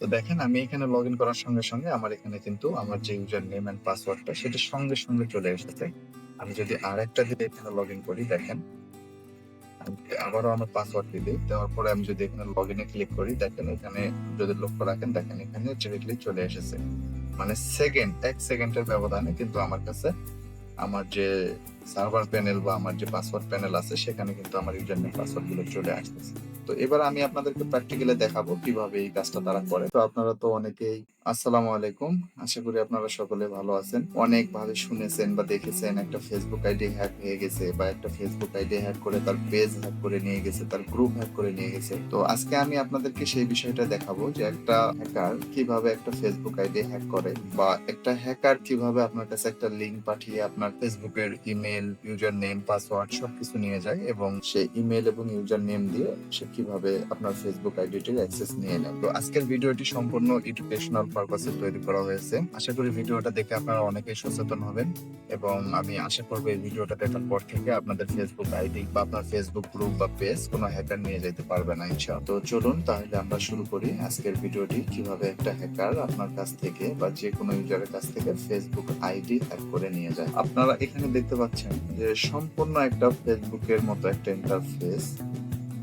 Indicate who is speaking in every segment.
Speaker 1: তো দেখেন আমি এখানে লগ ইন করার সঙ্গে সঙ্গে আমার এখানে কিন্তু আমার যে ইউজার নেম এন্ড পাসওয়ার্ডটা সেটা সঙ্গে সঙ্গে চলে এসেছে। আমি যদি আরেকটা দিয়ে এখানে লগ ইন করি, দেখেন আমি যদি আবারও আমার পাসওয়ার্ড দিই, দেওয়ার পরে আমি যদি এখানে লগ ইনে ক্লিক করি, দেখেন এখানে যদি লক্ষ্য রাখেন, দেখেন এখানে ডিরেক্টলি চলে এসেছে। মানে এক সেকেন্ডের ব্যবধানে কিন্তু আমার কাছে আমার যে সার্ভার প্যানেল বা আমার যে পাসওয়ার্ড প্যানেল আছে সেখানে কিন্তু আমার ইউজার নেম পাসওয়ার্ড গুলো চলে আসতেছে। তো এবার আমি আপনাদেরকে প্র্যাকটিক্যালি দেখাবো কিভাবে এই কাজটা তারা করে। তো আপনারা তো অনেকেই আসসালামু আলাইকুম, আশা করি আপনারা সকলে ভালো আছেন। অনেক ভাবে শুনেছেন বা দেখেছেন একটা ফেসবুক আইডি হ্যাক হয়ে গেছে, বা একটা ফেসবুক আইডি হ্যাক করে তার পেজ হ্যাক করে নিয়ে গেছে, তার গ্রুপ হ্যাক করে নিয়ে গেছে। তো আজকে আমি আপনাদেরকে সেই বিষয়টা দেখাবো যে একটা হ্যাকার কিভাবে একটা ফেসবুক আইডি হ্যাক করে, বা একটা হ্যাকার কিভাবে আপনার কাছে একটা লিংক পাঠিয়ে আপনার ফেসবুকের ইমেল, ইউজার নেম, পাসওয়ার্ড সবকিছু নিয়ে যায়, এবং সেই ইমেল এবং ইউজার নেম দিয়ে সে কিভাবে আপনার ফেসবুক আইডিটির অ্যাক্সেস নিয়ে নেয়। তো আজকের ভিডিওটি সম্পূর্ণ এডুকেশনাল পারপাসে তৈরি করা হয়েছে। আশা করি ভিডিওটা দেখে আপনারা অনেকেই সচেতন হবেন, এবং আমি আশা করবো এই ভিডিওটা দেখার পর থেকে আপনাদের ফেসবুক আইডি বা আপনার ফেসবুক গ্রুপ বা পেজ কোনো হ্যাকার নিয়ে যেতে পারবে না ইনশাআল্লাহ। তো চলুন তাহলে আমরা শুরু করি আজকের ভিডিওটি, কিভাবে একটা হ্যাকার আপনার কাছ থেকে বা যে কোনো ইউজারের কাছ থেকে ফেসবুক আইডি হ্যাক করে নিয়ে যায়। আপনারা এখানে দেখতে পাচ্ছেন যে সম্পূর্ণ একটা ফেসবুকের মতো একটা ইন্টারফেস,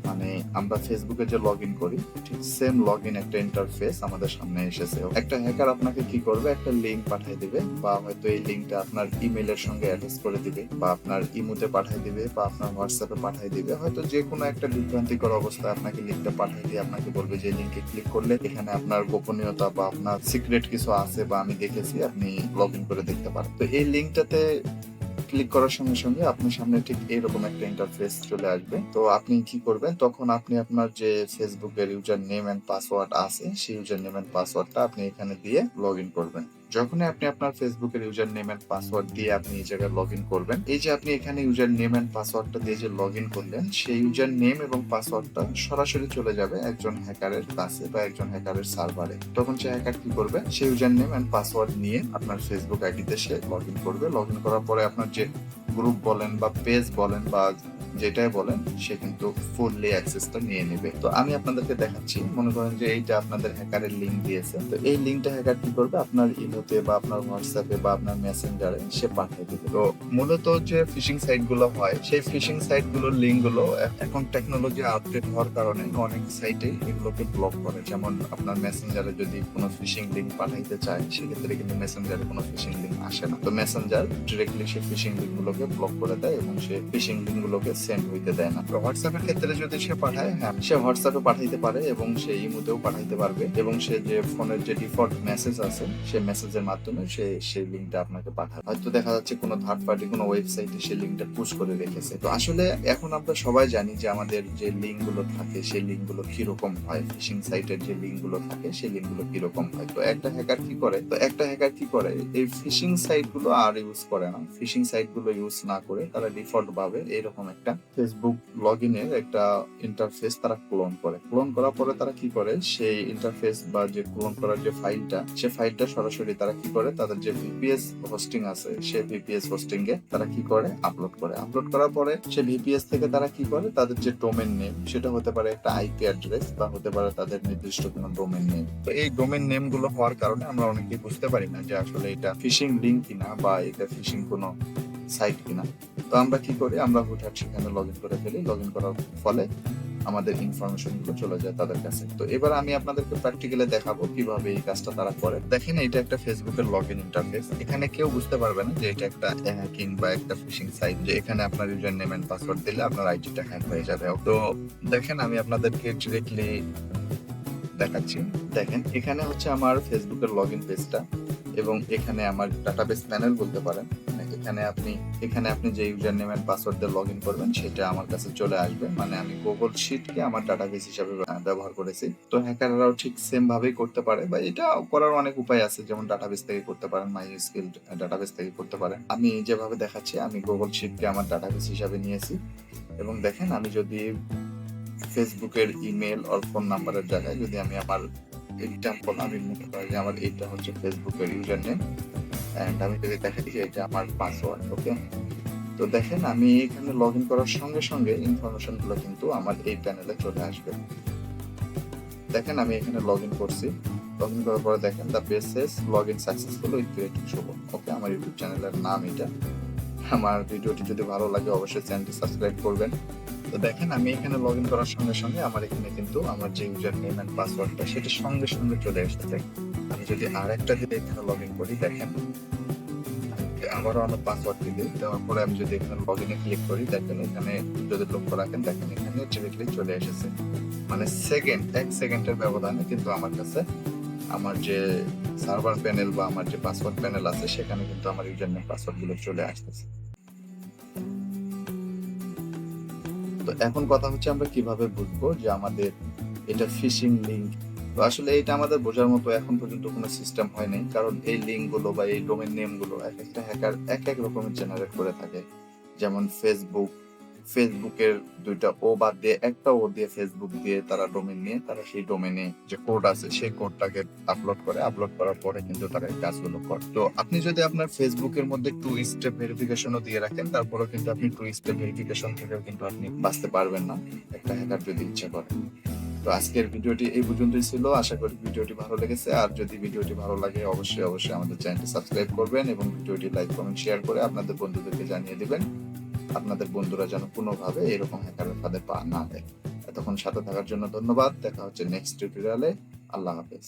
Speaker 1: মানে আমরা ফেসবুকে যে লগ ইন করি ঠিক সেম লগ ইন একটা ইন্টারফেস আমাদের সামনে এসেছে। একটা হ্যাকার আপনাকে কি করবে, একটা লিঙ্ক পাঠিয়ে দিবে, বা হয়তো এই লিঙ্কটা আপনার ইমেলের সঙ্গে অ্যাটাচ করে দিবে, বা আপনার ইমোতে পাঠিয়ে দিবে, বা আপনার হোয়াটসঅ্যাপে পাঠিয়ে দিবে। হয়তো যে কোনো একটা বিভ্রান্তিকর অবস্থায় আপনাকে লিঙ্কটা পাঠিয়ে দিয়ে আপনাকে বলবে যে লিঙ্কে ক্লিক করলে এখানে আপনার গোপনীয়তা বা আপনার সিক্রেট কিছু আছে, বা আমি দেখেছি, আপনি লগ ইন করে দেখতে পারেন। তো এই লিঙ্কটাতে ক্লিক করার সঙ্গে সঙ্গে আপনার সামনে ঠিক এরকম একটা ইন্টারফেস চলে আসবে। তো আপনি কি করবেন, তখন আপনি আপনার যে ফেসবুকের ইউজার নেম এন্ড পাসওয়ার্ড আছে সেই ইউজার নেম এন্ড পাসওয়ার্ডটা আপনি এখানে দিয়ে লগ ইন করবেন। যখনই আপনি আপনার ফেসবুকের ইউজার নেম এন্ড পাসওয়ার্ড দিয়ে আপনি এই জায়গায় লগ ইন করবেন, এই যে আপনি এখানে ইউজার নেম এন্ড পাসওয়ার্ডটা দিয়ে যে লগ ইন করলেন, সেই ইউজার নেম এবং পাসওয়ার্ডটা সরাসরি চলে যাবে একজন হ্যাকারের কাছে বা একজন হ্যাকারের সার্ভারে। তখন সে হ্যাকার কি করবে, সেই ইউজার নেম এন্ড পাসওয়ার্ড নিয়ে আপনার ফেসবুক আইডিতে সে লগ ইন করবে। লগ ইন করার পরে আপনার যে গ্রুপ বলেন বা পেজ বলেন বা যেটাই বলেন, সে কিন্তু ফুললি অ্যাক্সেসটা নিয়ে নেবে। তো আমি আপনাদেরকে দেখাচ্ছি, মনে করেন যে এইটা আপনাদের হ্যাকারের লিঙ্ক দিয়েছে, তো এই লিঙ্কটা হ্যাকার কি করবে, আপনার ইমোতে বা আপনার হোয়াটসঅ্যাপে বা আপনার মেসেঞ্জারে সে পাঠিয়ে দিবে। তো মূলত যে ফিশিং সাইট গুলো হয়, সেই ফিশিং সাইট গুলোর লিঙ্ক গুলো এখন টেকনোলজি আপডেট হওয়ার কারণে অনেক সাইটে এগুলোকে ব্লক করে। যেমন আপনার মেসেঞ্জারে যদি কোনো ফিশিং লিঙ্ক পাঠাইতে চায়, সেক্ষেত্রে কিন্তু মেসেঞ্জারে কোনো ফিশিং লিঙ্ক আসে না। তো মেসেঞ্জার ডিরেক্টলি সেই ফিশিং লিঙ্ক গুলোকে ব্লক করে দেয়, এবং সে ফিশিং লিঙ্ক গুলোকে সেন্ড হইতে দেয় না। তো হোয়াটসঅ্যাপের ক্ষেত্রে যদি সে পাঠায়, হ্যাঁ সে হোয়াটসঅ্যাপে পাঠাইতে পারে, এবং সে ইমোতেও পাঠাইতে পারবে, এবং সে যে ফোনের যে ডিফল্ট মেসেজ আছে সেই মেসেজের মাধ্যমে সে সেই লিঙ্কটা আপনাকে পাঠাবে। হয়তো দেখা যাচ্ছে কোনো থার্ড পার্টি কোনো ওয়েবসাইটে সেই লিঙ্কটা পুশ করে রেখেছে। তো আসলে এখন আমরা সবাই জানি যে আমাদের যে লিঙ্ক গুলো থাকে সেই লিঙ্ক গুলো কিরকম হয়, ফিশিং সাইটের যে লিঙ্ক গুলো থাকে সেই লিঙ্ক গুলো কিরকম হয়। তো একটা হ্যাকার কি করে, এই ফিশিং সাইট গুলো আর ইউজ করে না। ফিশিং সাইট গুলো ইউজ না করে তারা ডিফল্ট ভাবে এরকম একটা ফেসবুক লগ ইনের একটা ইন্টারফেস তারা ক্লোন করে। ক্লোন করার পরে তারা কি করে, সেই ইন্টারফেস বা যে ক্লোন করার যে ফাইলটা, সে ফাইলটা সরাসরি তারা কি করে, তাদের যে ভিপিএস হোস্টিং আছে সেই ভিপিএস হোস্টিং এ তারা কি করে, আপলোড করে। আপলোড করার পরে সে ভিপিএস থেকে তারা কি করে, তাদের যে ডোমেন নেম, সেটা হতে পারে একটা আইপি অ্যাড্রেস, বা হতে পারে তাদের নির্দিষ্ট কোনো ডোমেন নেম। তো এই ডোমেন নেম গুলো হওয়ার কারণে আমরা অনেকেই বুঝতে পারি না যে আসলে এটা ফিশিং লিঙ্ক কিনা, বা এটা ফিশিং কোনো সাইট কিনা। তো আমরা কি করি, আমরা হুটহাট সেখানে লগ ইন করে ফেলি। লগ ইন করার ফলে আমাদের ইনফরমেশন গুলো চলে যায় তাদের কাছে। তো এবার আমি আপনাদেরকে প্র্যাকটিক্যালি দেখাবো কিভাবে এই কাজটা তারা করে। দেখেন এটা একটা ফেসবুকের লগ ইন ইন্টারফেস। এখানে কেউ বুঝতে পারবে না যে এটা একটা হ্যাকিং বা একটা ফিশিং সাইট, যে এখানে আপনার ইউজার নেম এন্ড পাসওয়ার্ড দিলে আপনার আইডিটা হ্যাক হয়ে যাবে। তো দেখেন আমি আপনাদেরকে ডিরেক্টলি দেখাচ্ছি। দেখেন এখানে হচ্ছে আমার ফেসবুকের লগ ইন পেজটা, এবং এখানে আমার ডাটাবেস প্যানেল বলতে পারেন। এখানে আপনি যে ইউজার নেম এন্ড পাসওয়ার্ড দিয়ে লগ ইন করবেন সেটা আমার কাছে চলে আসবে। মানে আমি গুগল শিটকে আমার ডাটাবেস হিসাবে ব্যবহার করেছি। তো হ্যাকাররাও ঠিক সেম ভাবেই করতে পারে, বা এটা করার অনেক উপায় আছে, যেমন ডাটাবেস থেকে করতে পারেন, মাইস্কিল ডাটাবেস থেকে করতে পারেন। আমি যেভাবে দেখাচ্ছি, আমি গুগল শিটকে আমার ডাটাবেস হিসাবে নিয়েছি, এবং দেখেন আমি যদি ফেসবুকের ইমেল আর ফোন নাম্বারের জায়গায় যদি আমি আমার এক্সাম্পল, আমি মনে করি যে আমার এইটা হচ্ছে ফেসবুকের ইউজার নেম, এন্ড আমি যদি দেখাই যে এটা আমার পাসওয়ার্ড। ওকে, তো দেখেন আমি এখানে লগ ইন করার সঙ্গে সঙ্গে ইনফরমেশন গুলো কিন্তু আমার এই প্যানেলে চলে আসবে। দেখেন আমি এখানে লগ ইন করছি, লগ ইন করার পরে দেখেন the page says log in successful with creative Shubho. Okay, আমার ইউটিউব চ্যানেলের নাম এটা। আমার ভিডিওটি যদি ভালো লাগে অবশ্যই চ্যানেলটি সাবস্ক্রাইব করবেন। তো দেখেন আমি এখানে লগ ইন করার সঙ্গে সঙ্গে আমার এখানে কিন্তু আমার যে ইউজার নেম অ্যান্ড পাসওয়ার্ডটা সেটা সঙ্গে সঙ্গে চলে এসেছে। আমি যদি আরেকটা দিয়ে এখানে লগ ইন করি দেখেন, আবারও আমার পাসওয়ার্ড দিই, দেওয়ার পরে আমি যদি এখানে লগ ইনে ক্লিক করি দেখেন এখানে যদি লক্ষ্য রাখেন দেখেন এখানে ডিরেক্টলি চলে এসেছে। মানে এক সেকেন্ডের ব্যবধানে কিন্তু আমার কাছে আমার যে সার্ভার প্যানেল বা আমার যে পাসওয়ার্ড প্যানেল আছে সেখানে কিন্তু আমার ইউজার নেম পাসওয়ার্ড গুলো চলে আসতেছে। তো এখন কথা হচ্ছে আমরা কিভাবে বুঝবো যে আমাদের এটা ফিশিং লিংক। তো আসলে এটা আমাদের বোঝার মতো এখন পর্যন্ত কোনো সিস্টেম হয় নাই, কারণ এই লিংক গুলো বা এই ডোমেন নেম গুলো এক একটা হ্যাকার এক এক রকমের জেনারেট করে থাকে। যেমন ফেসবুকের দুইটা ও বাদ দিয়ে একটা ও দিয়ে ফেসবুক দিয়ে তারা ডোমেন নিয়ে তারা সেই ডোমেনে যে কোড আছে সেই কোডটাকে আপলোড করার পরে কিন্তু তারা এই কাজগুলো করে। তো আপনি যদি আপনার ফেসবুকের মধ্যে 2 স্টেপ ভেরিফিকেশনও দিয়ে রাখেন তারপরেও কিন্তু আপনি 2 স্টেপ ভেরিফিকেশন থেকেও কিন্তু আপনি বাঁচতে পারবেন না, একটা হ্যাকার যদি ইচ্ছা করে। তো আজকের ভিডিওটি এই পর্যন্তই ছিল। আশা করি ভিডিওটি ভালো লেগেছে। আর যদি ভিডিওটি ভালো লাগে অবশ্যই আমাদের চ্যানেলটি সাবস্ক্রাইব করবেন এবং ভিডিওটি লাইক কমেন্ট শেয়ার করে আপনাদের বন্ধুদেরকে জানিয়ে দিবেন। আপনাদের বন্ধুরা যেন কোনোভাবে এরকম হ্যাকারের ফাঁদে পা না দেয়। এতক্ষণ সাথে থাকার জন্য ধন্যবাদ। দেখা হচ্ছে নেক্সট টিউটোরিয়ালে। আল্লাহ হাফেজ।